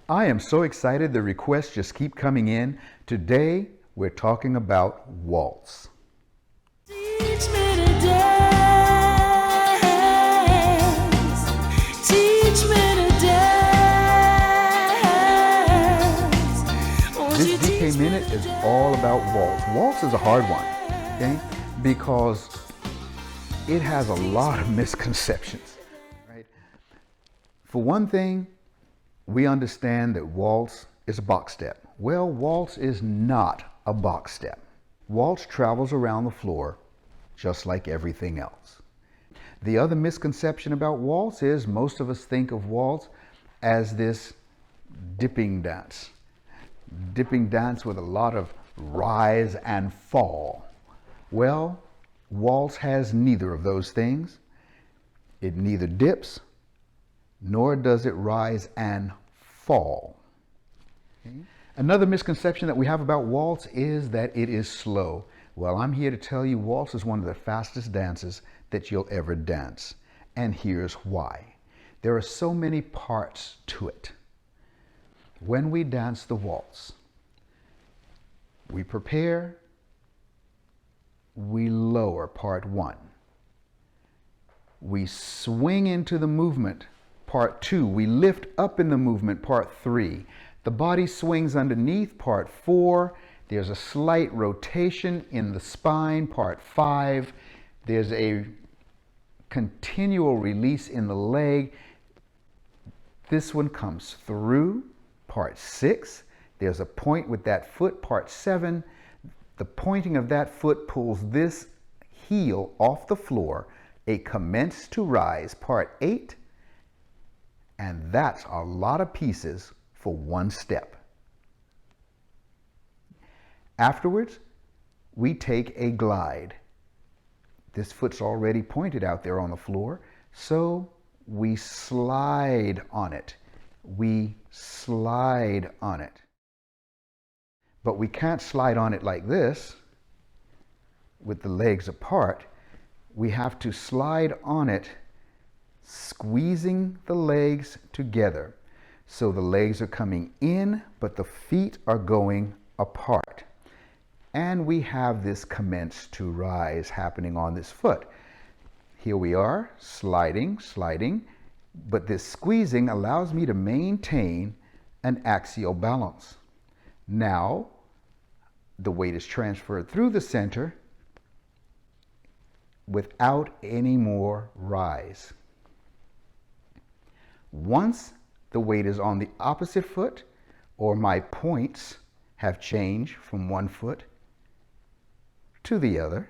I am so excited. The requests just keep coming in. Today, we're talking about waltz. Teach me to dance. Teach me to dance. This DK Minute is all about waltz. Waltz is a hard one, okay? Because it has a lot of misconceptions, right? For one thing, we understand that waltz is a box step. Well, waltz is not a box step. Waltz travels around the floor just like everything else. The other misconception about waltz is most of us think of waltz as this dipping dance with a lot of rise and fall. Well, waltz has neither of those things. It neither dips nor does it rise and fall. Okay. Another misconception that we have about waltz is that it is slow. Well, I'm here to tell you waltz is one of the fastest dances that you'll ever dance. And here's why. There are so many parts to it. When we dance the waltz, we prepare, we lower, part one. We swing into the movement, part two. We lift up in the movement, part three. The body swings underneath, part four. There's a slight rotation in the spine, part five. There's a continual release in the leg. This one comes through, part six. There's a point with that foot, part seven. The pointing of that foot pulls this heel off the floor. A commence to rise, part eight. And that's a lot of pieces for one step. Afterwards, we take a glide. This foot's already pointed out there on the floor, so we slide on it. We slide on it. But we can't slide on it like this, with the legs apart. We have to slide on it squeezing the legs together. So the legs are coming in, but the feet are going apart. And we have this commence to rise happening on this foot. Here we are, sliding, sliding, but this squeezing allows me to maintain an axial balance. Now, the weight is transferred through the center without any more rise. Once the weight is on the opposite foot, or my points have changed from one foot to the other,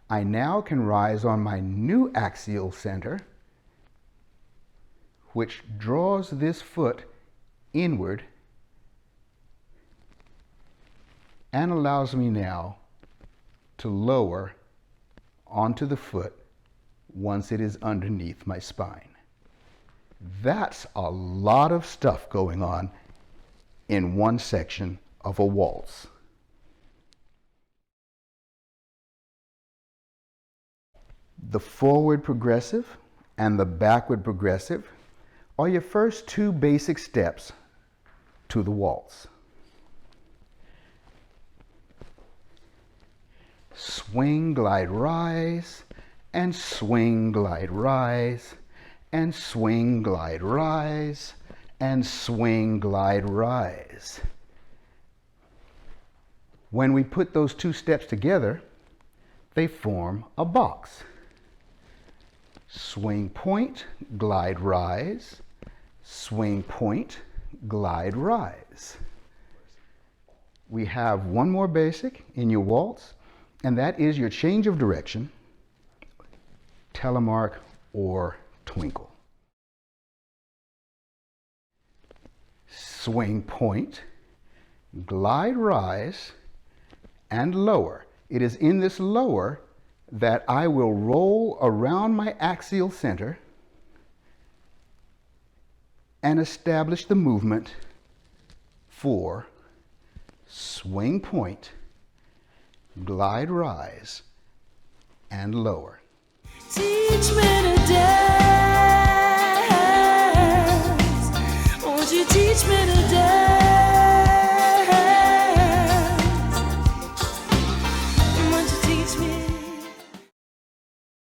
I now can rise on my new axial center, which draws this foot inward and allows me now to lower onto the foot once it is underneath my spine. That's a lot of stuff going on in one section of a waltz. The forward progressive and the backward progressive are your first two basic steps to the waltz. Swing, glide, rise, and swing, glide, rise, and swing, glide, rise, and swing, glide, rise. When we put those two steps together, they form a box. Swing, point, glide, rise, swing, point, glide, rise. We have one more basic in your waltz, and that is your change of direction, telemark or twinkle. Swing, point, glide, rise, and lower. It is in this lower that I will roll around my axial center and establish the movement for swing, point, glide, rise, and lower. Teach me to dance. Won't you teach me to dance.